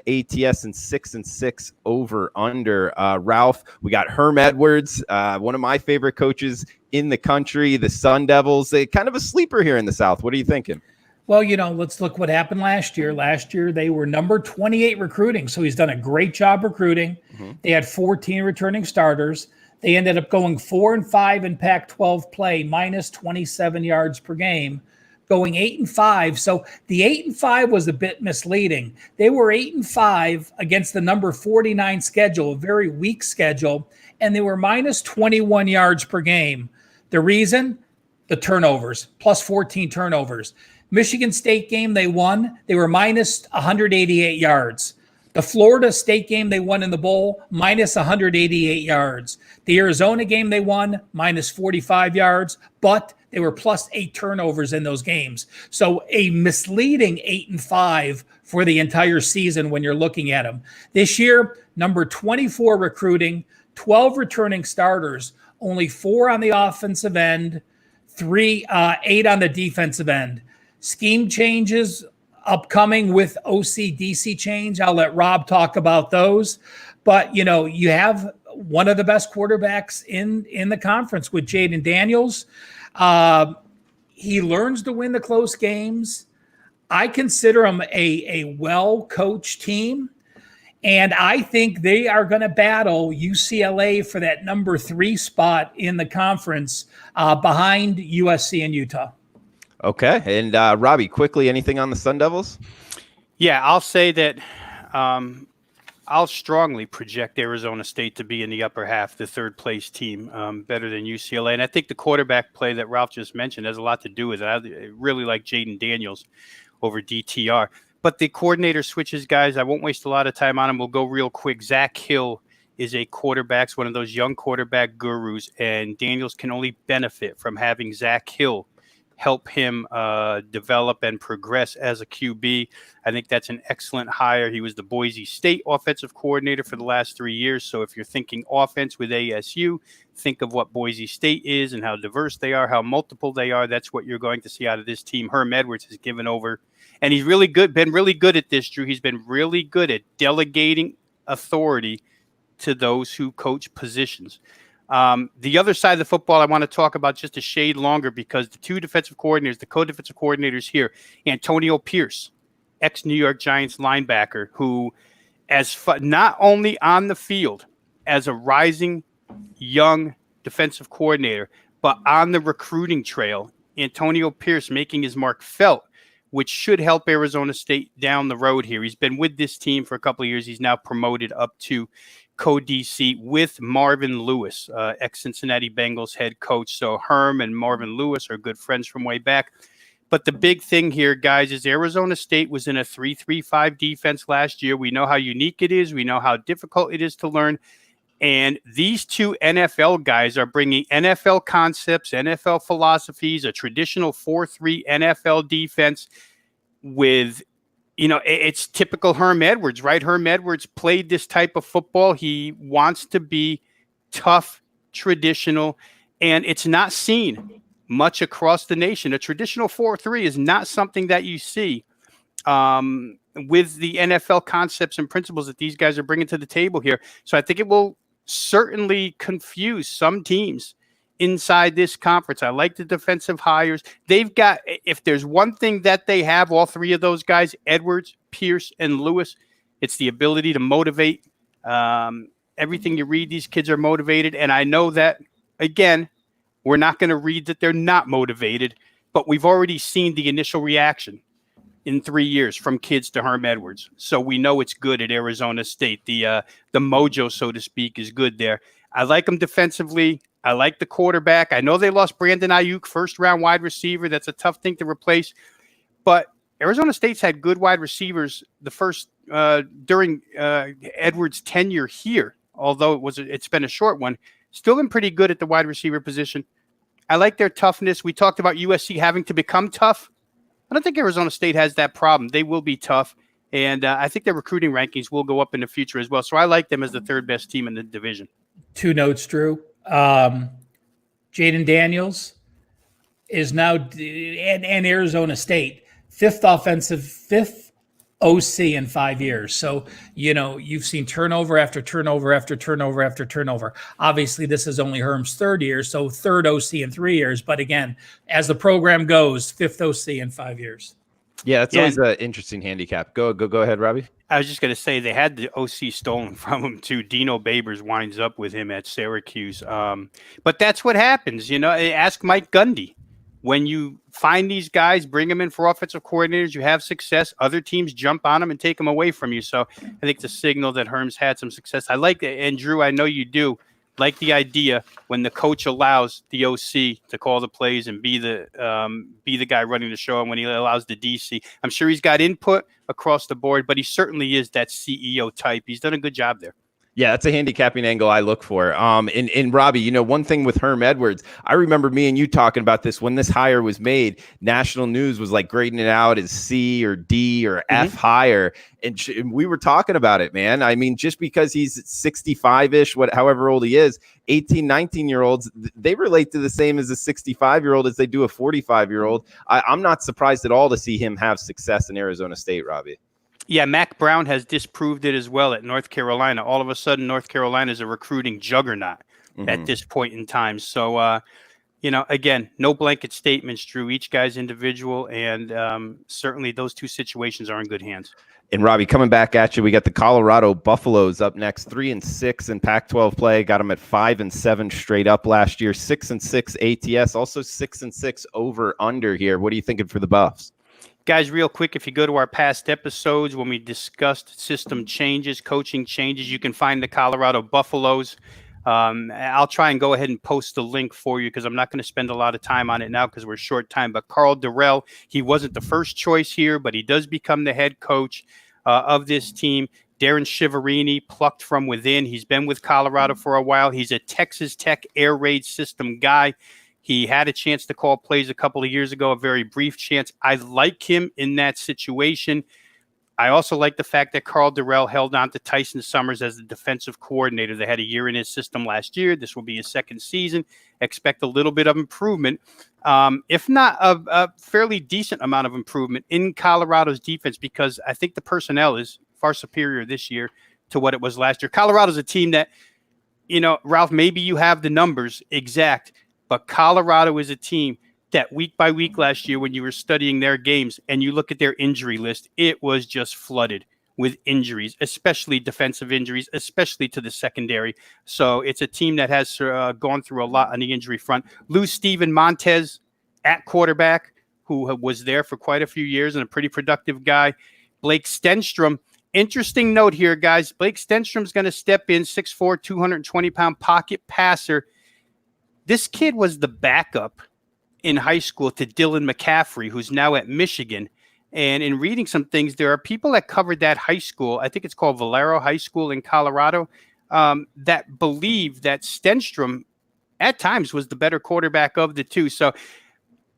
ATS and 6-6 over under. Ralph, we got Herm Edwards, one of my favorite coaches in the country, the Sun Devils, kind of a sleeper here in the South. What are you thinking? Well, let's look what happened last year. Last year, they were number 28 recruiting. So he's done a great job recruiting. They had 14 returning starters. They ended up going 4-5 in Pac-12 play, minus 27 yards per game, going 8-5. So the 8-5 was a bit misleading. They were 8-5 against the number 49 schedule, a very weak schedule, and they were minus 21 yards per game. The reason? The turnovers, plus 14 turnovers. Michigan State game they won, they were minus 188 yards. The Florida State game they won in the bowl, minus 188 yards. The Arizona game they won, minus 45 yards, but they were plus 8 turnovers in those games. So a misleading 8-5 for the entire season when you're looking at them. This year, number 24 recruiting, 12 returning starters, only 4 on the offensive end, 8 on the defensive end. Scheme changes upcoming with OC-DC change. I'll let Rob talk about those. But, you have one of the best quarterbacks in the conference with Jaden Daniels. He learns to win the close games. I consider him a well-coached team. And I think they are going to battle UCLA for that number 3 spot in the conference behind USC and Utah. Okay. And Robbie, quickly, anything on the Sun Devils? Yeah, I'll say that I'll strongly project Arizona State to be in the upper half, the third place team, better than UCLA. And I think the quarterback play that Ralph just mentioned has a lot to do with it. I really like Jaden Daniels over DTR. But the coordinator switches, guys. I won't waste a lot of time on him. We'll go real quick. Zach Hill is a quarterback, one of those young quarterback gurus, and Daniels can only benefit from having Zach Hill help him develop and progress as a QB. I think that's an excellent hire. He was the Boise State offensive coordinator for the last 3 years. So if you're thinking offense with ASU, think of what Boise State is and how diverse they are, how multiple they are. That's what you're going to see out of this team. Herm Edwards has given over, and he's really good, been really good at this, Drew. He's been really good at delegating authority to those who coach positions. The other side of the football I want to talk about just a shade longer, because the two defensive coordinators, the co-defensive coordinators here, Antonio Pierce, ex-New York Giants linebacker, who not only on the field as a rising young defensive coordinator, but on the recruiting trail, Antonio Pierce making his mark felt, which should help Arizona State down the road here. He's been with this team for a couple of years. He's now promoted up to co-DC with Marvin Lewis, ex-Cincinnati Bengals head coach. So Herm and Marvin Lewis are good friends from way back. But the big thing here, guys, is Arizona State was in a 3-3-5 defense last year. We know how unique it is. We know how difficult it is to learn. And these two NFL guys are bringing NFL concepts, NFL philosophies, a traditional 4-3 NFL defense with, it's typical Herm Edwards, right? Herm Edwards played this type of football. He wants to be tough, traditional, and it's not seen much across the nation. A traditional 4-3 is not something that you see with the NFL concepts and principles that these guys are bringing to the table here. So I think it will certainly confuse some teams inside this conference. I like the defensive hires. They've got, if there's one thing that they have, all three of those guys, Edwards, Pierce, and Lewis, it's the ability to motivate. Everything you read, these kids are motivated. And I know that, again, we're not going to read that they're not motivated, but we've already seen the initial reaction in 3 years from kids to Herm Edwards. So we know it's good at Arizona State. The mojo, so to speak, is good there. I like them defensively. I like the quarterback. I know they lost Brandon Ayuk, first-round wide receiver. That's a tough thing to replace. But Arizona State's had good wide receivers during Edwards' tenure here, although it's been a short one. Still been pretty good at the wide receiver position. I like their toughness. We talked about USC having to become tough. I don't think Arizona State has that problem. They will be tough, and I think their recruiting rankings will go up in the future as well. So I like them as the third-best team in the division. 2 notes, Drew. Jaden Daniels is now, and Arizona State, fifth OC in 5 years. So, you've seen turnover after turnover after turnover after turnover. Obviously, this is only Herm's third year, so third OC in 3 years. But again, as the program goes, fifth OC in 5 years. Yeah, that's always an interesting handicap. Go ahead, Robbie. I was just going to say they had the OC stolen from him too. Dino Babers winds up with him at Syracuse. But that's what happens. Ask Mike Gundy. When you find these guys, bring them in for offensive coordinators, you have success. Other teams jump on them and take them away from you. So I think it's a signal that Herm's had some success. I like it. And Drew, I know you do like the idea when the coach allows the OC to call the plays and be the guy running the show, and when he allows the DC. I'm sure he's got input across the board, but he certainly is that CEO type. He's done a good job there. Yeah, that's a handicapping angle I look for. And Robbie, one thing with Herm Edwards, I remember me and you talking about this when this hire was made. National news was like grading it out as C or D or F higher, and we were talking about it, man. I mean, just because he's 65-ish, however old he is, 18, 19-year-olds, they relate to the same as a 65-year-old as they do a 45-year-old. I'm not surprised at all to see him have success in Arizona State, Robbie. Yeah, Mac Brown has disproved it as well at North Carolina. All of a sudden, North Carolina is a recruiting juggernaut at this point in time. So, again, no blanket statements, Drew. Each guy's individual, and certainly those two situations are in good hands. And Robbie, coming back at you, we got the Colorado Buffaloes up next, 3-6 in Pac-12 play. Got them at 5-7 straight up last year, 6-6 ATS, also 6-6 over under here. What are you thinking for the Buffs? Guys, real quick, if you go to our past episodes when we discussed system changes, coaching changes, you can find the Colorado Buffaloes. I'll try and go ahead and post the link for you because I'm not going to spend a lot of time on it now because we're short time. But Carl Durrell, he wasn't the first choice here, but he does become the head coach of this team. Darren Shiverini, plucked from within. He's been with Colorado for a while. He's a Texas Tech air raid system guy. He had a chance to call plays a couple of years ago, a very brief chance. I like him in that situation. I also like the fact that Carl Durrell held on to Tyson Summers as the defensive coordinator. They had a year in his system last year. This will be his second season. Expect a little bit of improvement, if not a fairly decent amount of improvement in Colorado's defense, because I think the personnel is far superior this year to what it was last year. Colorado's a team that, Ralph, maybe you have the numbers exact, but Colorado is a team that week by week last year, when you were studying their games and you look at their injury list, it was just flooded with injuries, especially defensive injuries, especially to the secondary. So it's a team that has gone through a lot on the injury front. Lou Steven Montez at quarterback, who was there for quite a few years and a pretty productive guy. Blake Stenstrom. Interesting note here, guys. Blake Stenstrom's going to step in, 6'4", 220-pound pocket passer. This kid was the backup in high school to Dylan McCaffrey, who's now at Michigan. And in reading some things, there are people that covered that high school, I think it's called Valero High School in Colorado, that believe that Stenstrom at times was the better quarterback of the two. So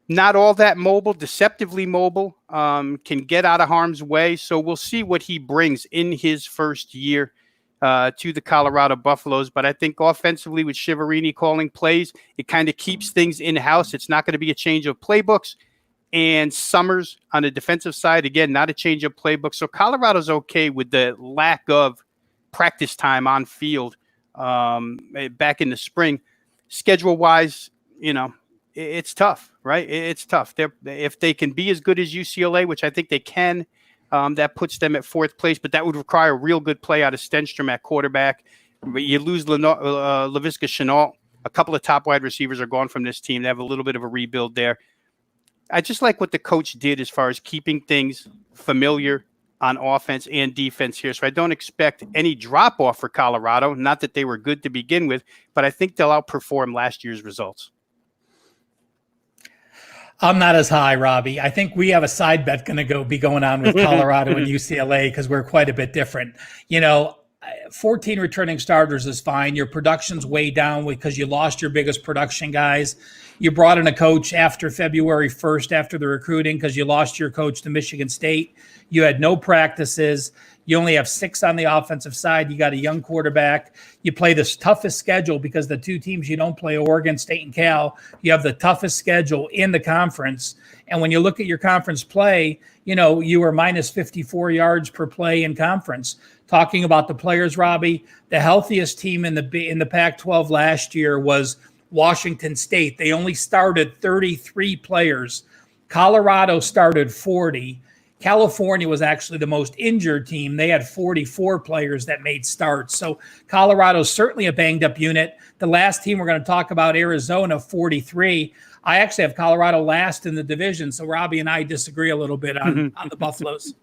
not all that mobile, deceptively mobile, can get out of harm's way. So we'll see what he brings in his first year to the Colorado Buffaloes. But I think offensively with Shiverini calling plays, it kind of keeps things in-house. It's not going to be a change of playbooks. And Summers on the defensive side, again, not a change of playbook. So Colorado's okay with the lack of practice time on field back in the spring. Schedule-wise, it's tough, right? It's tough. If they can be as good as UCLA, which I think they can, that puts them at fourth place, but that would require a real good play out of Stenstrom at quarterback. You lose Laviska Shenault. A couple of top wide receivers are gone from this team. They have a little bit of a rebuild there. I just like what the coach did as far as keeping things familiar on offense and defense here. So I don't expect any drop-off for Colorado. Not that they were good to begin with, but I think they'll outperform last year's results. I'm not as high, Robbie. I think we have a side bet going to be going on with Colorado and UCLA because we're quite a bit different. 14 returning starters is fine. Your production's way down because you lost your biggest production guys. You brought in a coach after February 1st after the recruiting because you lost your coach to Michigan State. You had no practices. You only have 6 on the offensive side. You got a young quarterback. You play the toughest schedule because the 2 teams you don't play, Oregon State and Cal, you have the toughest schedule in the conference. And when you look at your conference play, you were minus 54 yards per play in conference. Talking about the players, Robbie, the healthiest team in the Pac-12 last year was Washington State. They only started 33 players. Colorado started 40. California was actually the most injured team. They had 44 players that made starts. So Colorado's certainly a banged-up unit. The last team we're going to talk about, Arizona, 43. I actually have Colorado last in the division, so Robbie and I disagree a little bit on the Buffaloes.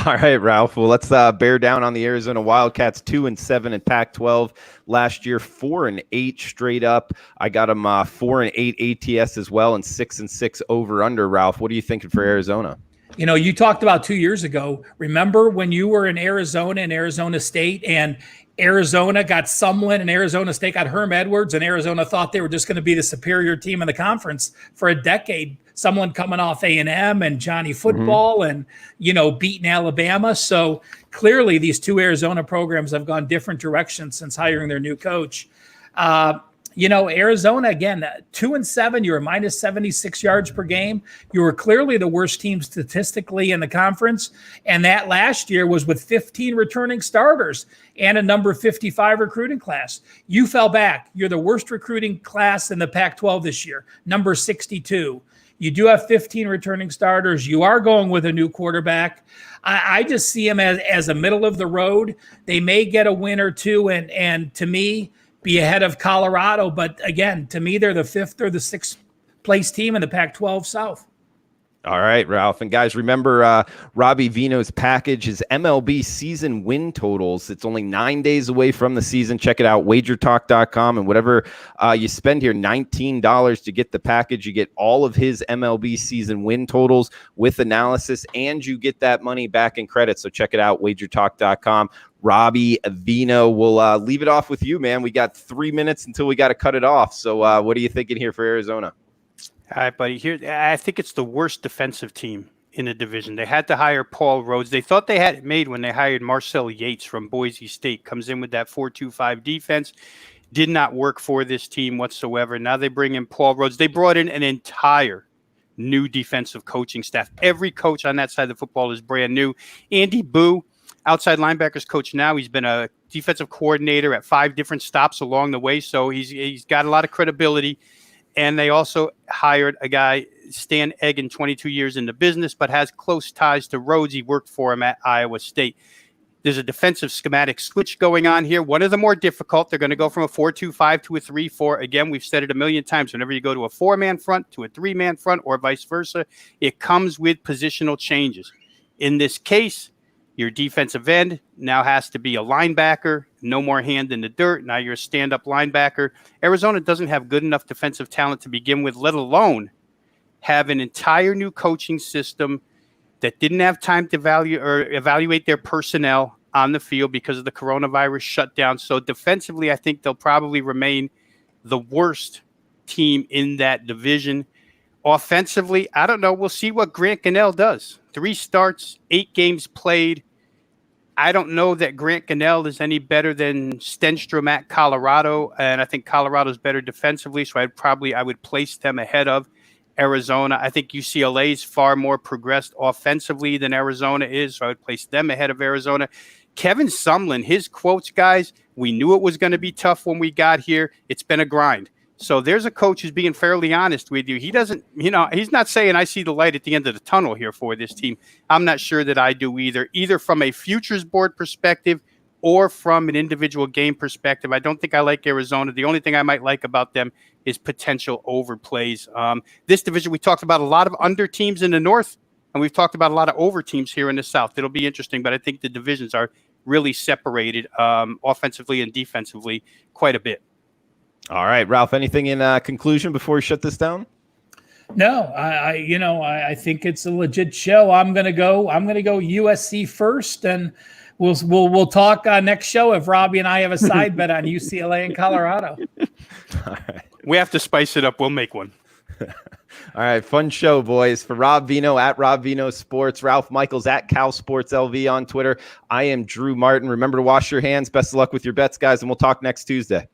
All right, Ralph. Well, let's bear down on the Arizona Wildcats. 2-7 in Pac-12 last year, 4-8 straight up. I got them 4-8 ATS as well, and 6-6 over under. Ralph, what are you thinking for Arizona? You talked about 2 years ago. Remember when you were in Arizona and Arizona State, and Arizona got Sumlin and Arizona State got Herm Edwards, and Arizona thought they were just going to be the superior team in the conference for a decade. Someone coming off A&M and Johnny Football and, beating Alabama. So clearly these 2 Arizona programs have gone different directions since hiring their new coach. Arizona, again, 2-7, you were minus 76 yards per game. You were clearly the worst team statistically in the conference. And that last year was with 15 returning starters and a number 55 recruiting class. You fell back. You're the worst recruiting class in the Pac-12 this year, number 62. You do have 15 returning starters. You are going with a new quarterback. I just see them as a middle of the road. They may get a win or two, and to me, be ahead of Colorado. But again, to me, they're the 5th or the 6th place team in the Pac-12 South. All right, Ralph. And guys, remember Robbie Veno's package, his MLB season win totals. It's only 9 days away from the season. Check it out, WagerTalk.com. And whatever you spend here, $19 to get the package. You get all of his MLB season win totals with analysis, and you get that money back in credit. So check it out, WagerTalk.com. Robbie Veno, we'll leave it off with you, man. We got 3 minutes until we got to cut it off. So what are you thinking here for Arizona? All right, buddy. Here, I think it's the worst defensive team in the division. They had to hire Paul Rhodes. They thought they had it made when they hired Marcel Yates from Boise State. Comes in with that 4-2-5 defense. Did not work for this team whatsoever. Now they bring in Paul Rhodes. They brought in an entire new defensive coaching staff. Every coach on that side of the football is brand new. Andy Boo, outside linebackers coach now. He's been a defensive coordinator at 5 different stops along the way, so he's got a lot of credibility. And they also hired a guy, Stan Egan, 22 years in the business, but has close ties to Rhodes. He worked for him at Iowa State. There's a defensive schematic switch going on here. One of the more difficult. They're going to go from a 4-2-5 to a 3-4. Again, we've said it a million times. Whenever you go to a 4-man front to a 3-man front or vice versa, it comes with positional changes. In this case, your defensive end now has to be a linebacker, no more hand in the dirt. Now you're a stand-up linebacker. Arizona doesn't have good enough defensive talent to begin with, let alone have an entire new coaching system that didn't have time to evaluate their personnel on the field because of the coronavirus shutdown. So defensively, I think they'll probably remain the worst team in that division. Offensively, I don't know. We'll see what Grant Gunnell does. 3 starts, 8 games played. I don't know that Grant Gunnell is any better than Stenstrom at Colorado, and I think Colorado's better defensively, so I would place them ahead of Arizona. I think UCLA is far more progressed offensively than Arizona is, so I would place them ahead of Arizona. Kevin Sumlin, his quotes, guys, we knew it was going to be tough when we got here. It's been a grind. So there's a coach who's being fairly honest with you. He doesn't, he's not saying I see the light at the end of the tunnel here for this team. I'm not sure that I do either from a futures board perspective or from an individual game perspective. I don't think I like Arizona. The only thing I might like about them is potential overplays. This division, we talked about a lot of under teams in the North, and we've talked about a lot of over teams here in the South. It'll be interesting, but I think the divisions are really separated offensively and defensively quite a bit. All right, Ralph, anything in conclusion before we shut this down? No, I think it's a legit show. I'm gonna go USC first, and we'll talk next show if Robbie and I have a side bet on UCLA and Colorado. All right. We have to spice it up. We'll make one. All right, fun show, boys. For Rob Veno at Rob Veno Sports, Ralph Michaels at Cal Sports LV on Twitter. I am Drew Martin. Remember to wash your hands. Best of luck with your bets, guys, and we'll talk next Tuesday.